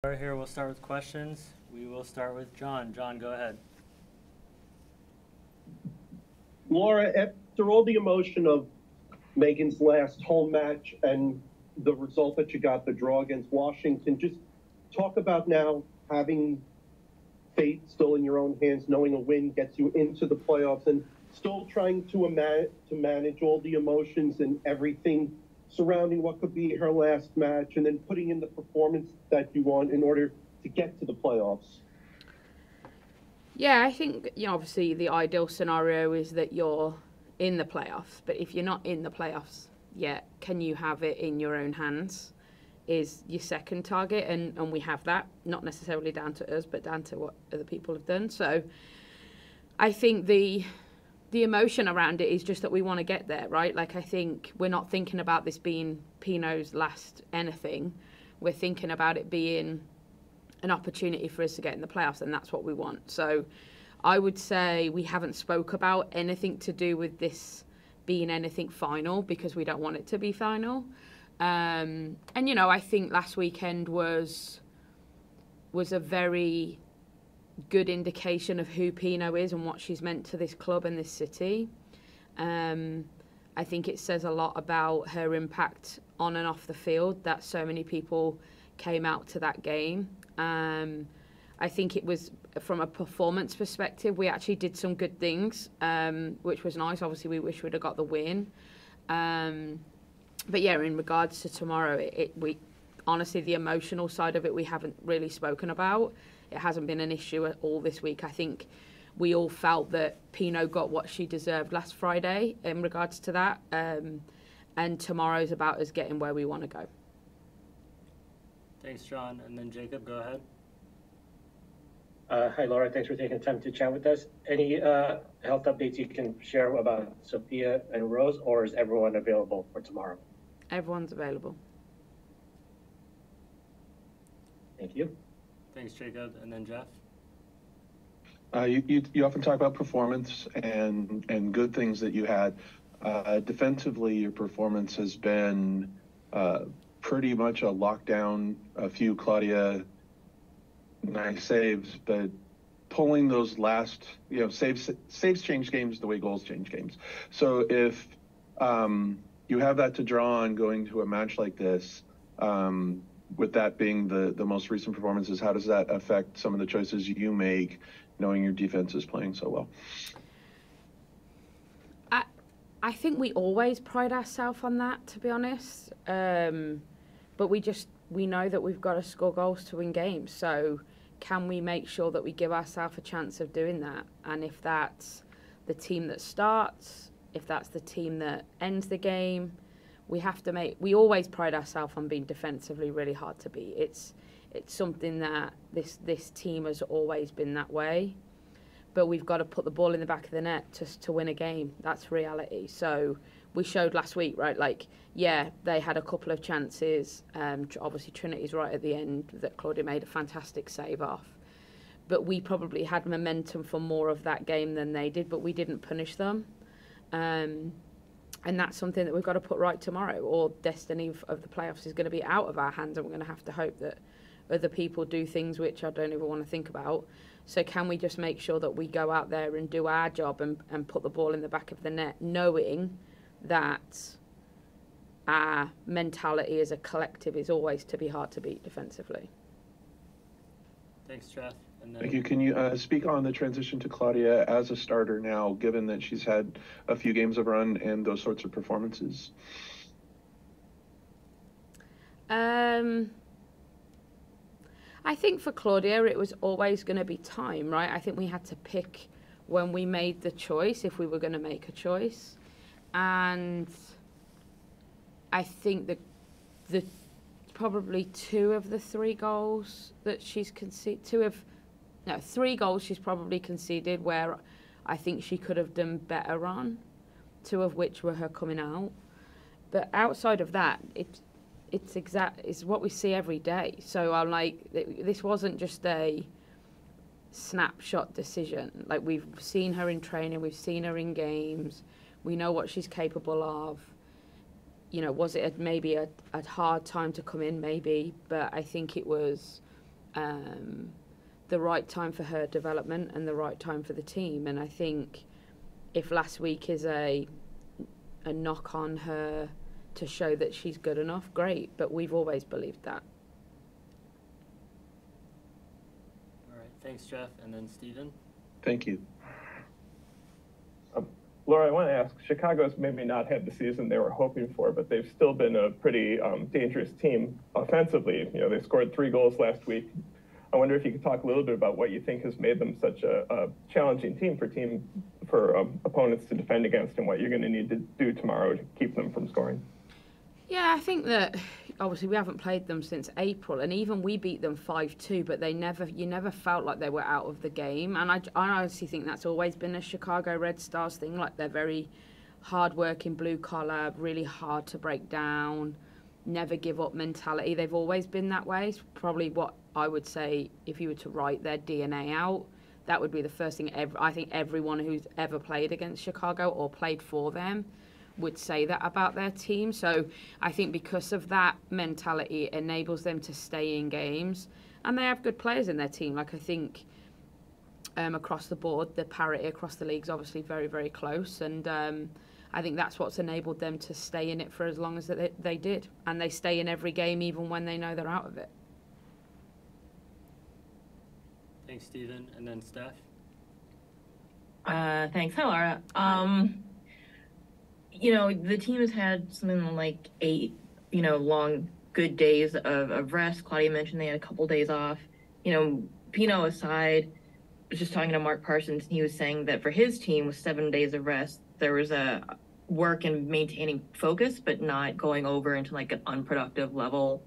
Right here, we'll start with questions. We will start with John. John, go ahead. Laura, after all the emotion of Megan's last home match and the result that you got, the draw against Washington, just talk about now having fate still in your own hands, knowing a win gets you into the playoffs, and still trying to manage all the emotions and everything surrounding what could be her last match, and then putting in the performance that you want in order to get to the playoffs. Yeah, I think, obviously the ideal scenario is that you're in the playoffs. But if you're not in the playoffs yet, can you have it in your own hands is your second target. And we have that, not necessarily down to us, but down to what other people have done. So I think the emotion around it is just that we want to get there, right? Like, I think we're not thinking about this being Pino's last anything. We're thinking about it being an opportunity for us to get in the playoffs, and that's what we want. So I would say we haven't spoke about anything to do with this being anything final, because we don't want it to be final. And I think last weekend was a very good indication of who Pino is and what she's meant to this club and this city. I think it says a lot about her impact on and off the field that so many people came out to that game. I think it was, from a performance perspective, we actually did some good things, which was nice. Obviously, we wish we'd have got the win. But yeah, in regards to tomorrow, we honestly, the emotional side of it, we haven't really spoken about. It hasn't been an issue at all this week. I think we all felt that Pino got what she deserved last Friday in regards to that. And tomorrow's about us getting where we want to go. Thanks, John. And then Jacob, go ahead. Hi, Laura. Thanks for taking the time to chat with us. Any health updates you can share about Sophia and Rose, or is everyone available for tomorrow? Everyone's available. Thank you. Thanks, Jacob. And then Jeff. You often talk about performance and good things that you had. Defensively, your performance has been pretty much a lockdown. A few Claudia nice saves, but pulling those last, saves change games the way goals change games. So if you have that to draw on going to a match like this, with that being the most recent performances, how does that affect some of the choices you make, knowing your defense is playing so well? I think we always pride ourselves on that, to be honest. But we know that we've got to score goals to win games. So can we make sure that we give ourselves a chance of doing that? And if that's the team that starts, if that's the team that ends the game, we always pride ourselves on being defensively really hard to beat. It's something that this team has always been that way. But we've got to put the ball in the back of the net just to win a game. That's reality. So we showed last week, right? Like, yeah, they had a couple of chances. Obviously, Trinity's right at the end that Claudia made a fantastic save off. But we probably had momentum for more of that game than they did, but we didn't punish them. And that's something that we've got to put right tomorrow, or destiny of the playoffs is going to be out of our hands, and we're going to have to hope that other people do things which I don't even want to think about. So can we just make sure that we go out there and do our job and put the ball in the back of the net, knowing that our mentality as a collective is always to be hard to beat defensively. Thanks, Jeff. And then... Thank you. Can you speak on the transition to Claudia as a starter now, given that she's had a few games of run and those sorts of performances? I think for Claudia, it was always going to be time, right? I think we had to pick when we made the choice, if we were going to make a choice. And I think that probably two of the three goals that she's conceded, three goals she's probably conceded where I think she could have done better on, two of which were her coming out. But outside of that, it's what we see every day. So I'm like, this wasn't just a snapshot decision. Like, we've seen her in training, we've seen her in games, we know what she's capable of. Was it maybe a hard time to come in? Maybe, but I think it was the right time for her development and the right time for the team. And I think if last week is a knock on her to show that she's good enough, great. But we've always believed that. All right, thanks, Jeff. And then Stephen. Thank you. Laura, I want to ask, Chicago's maybe not had the season they were hoping for, but they've still been a pretty dangerous team offensively. You know, they scored 3 goals last week. I wonder if you could talk a little bit about what you think has made them such a challenging team for opponents to defend against, and what you're going to need to do tomorrow to keep them from scoring. Yeah, I think that obviously we haven't played them since April, and even we beat them 5-2, but you never felt like they were out of the game. And I honestly think that's always been a Chicago Red Stars thing. Like, they're very hard-working, blue-collar, really hard to break down, never give up mentality. They've always been that way. It's probably what I would say, if you were to write their DNA out, that would be the first thing. I think everyone who's ever played against Chicago or played for them would say that about their team. So I think because of that mentality, it enables them to stay in games, and they have good players in their team. Like, I think across the board, the parity across the league is obviously very, very close, and I think that's what's enabled them to stay in it for as long as they did, and they stay in every game even when they know they're out of it. Thanks, Stephen. And then Steph. Thanks. Hi, Laura. You know, the team has had something like 8, long, good days of rest. Claudia mentioned they had a couple days off. You know, Pino aside, I was just talking to Mark Parsons, and he was saying that for his team with 7 days of rest, there was a work in maintaining focus, but not going over into like an unproductive level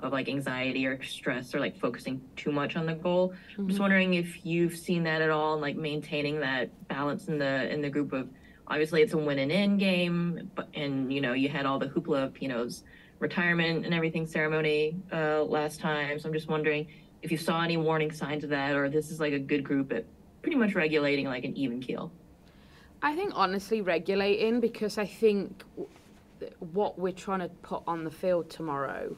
of like anxiety or stress, or like focusing too much on the goal. Mm-hmm. I'm just wondering if you've seen that at all, and like maintaining that balance in the group of, obviously it's a win and in game, and you had all the hoopla of Pino's retirement and everything ceremony last time. So I'm just wondering if you saw any warning signs of that, or this is like a good group at pretty much regulating like an even keel. I think honestly regulating, because I think what we're trying to put on the field tomorrow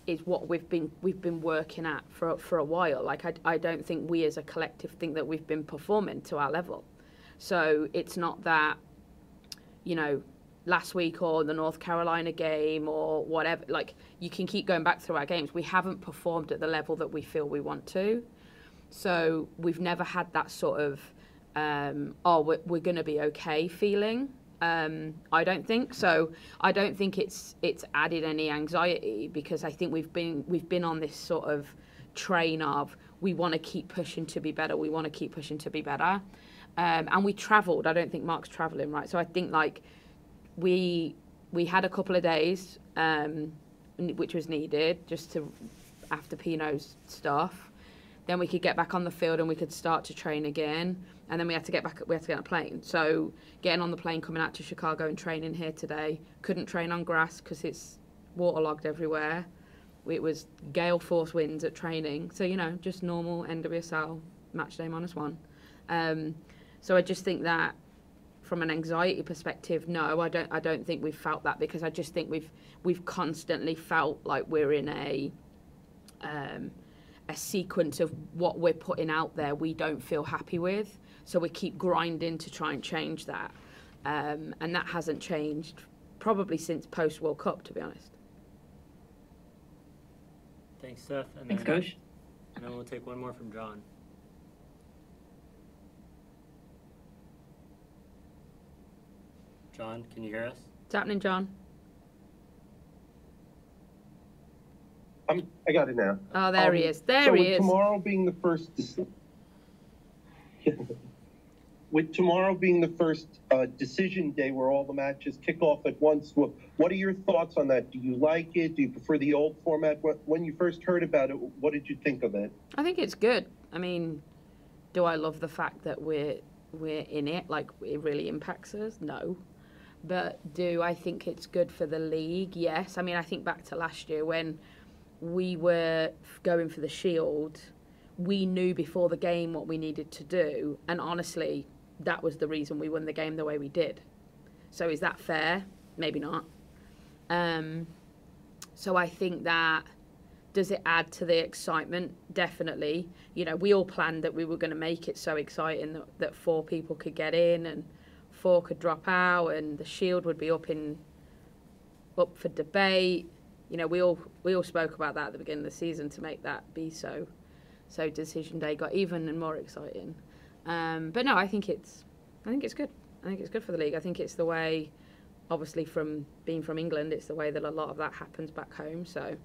is what we've been working at for a while. Like, I don't think we as a collective think that we've been performing to our level. So it's not that, last week or the North Carolina game or whatever, like, you can keep going back through our games. We haven't performed at the level that we feel we want to. So we've never had that sort of, we're going to be okay feeling. I don't think so. I don't think it's added any anxiety, because I think we've been on this sort of train of, we want to keep pushing to be better. We want to keep pushing to be better. And we travelled. I don't think Mark's travelling, right? So I think like we had a couple of days, which was needed just to, after Pino's stuff. Then we could get back on the field and we could start to train again. And then we had to get on a plane. So getting on the plane, coming out to Chicago and training here today. Couldn't train on grass because it's waterlogged everywhere. It was gale force winds at training. So, just normal NWSL match day -1. So I just think that from an anxiety perspective, no, I don't think we've felt that, because I just think we've constantly felt like we're in a sequence of what we're putting out there we don't feel happy with. So we keep grinding to try and change that. And that hasn't changed probably since post-World Cup, to be honest. Thanks, Steph. And Thanks, then, Coach. And then we'll take one more from John. John, can you hear us? What's happening, John? I got it now. Oh, there he is. There so he with is. Tomorrow being the first, with tomorrow being the first decision day where all the matches kick off at once, what are your thoughts on that? Do you like it? Do you prefer the old format? When you first heard about it, what did you think of it? I think it's good. I mean, do I love the fact that we're in it? Like, it really impacts us? No. But do I think it's good for the league? Yes. I mean, I think back to last year when we were going for the Shield, we knew before the game what we needed to do. And honestly, that was the reason we won the game the way we did. So is that fair? Maybe not. So I think that does it add to the excitement? Definitely. You know, we all planned that we were going to make it so exciting that 4 people could get in and 4 could drop out, and the Shield would be up for debate. You know, we all spoke about that at the beginning of the season to make that be so decision day got even more exciting. But no, I think it's good. I think it's good for the league. I think it's the way, obviously from being from England, it's the way that a lot of that happens back home. So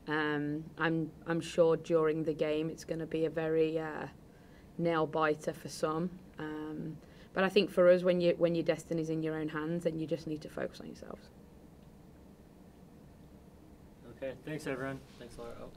I'm sure during the game it's going to be a very nail biter for some. But I think for us, when your destiny's in your own hands, then you just need to focus on yourselves. Okay, thanks everyone. Thanks, Laura. Oh.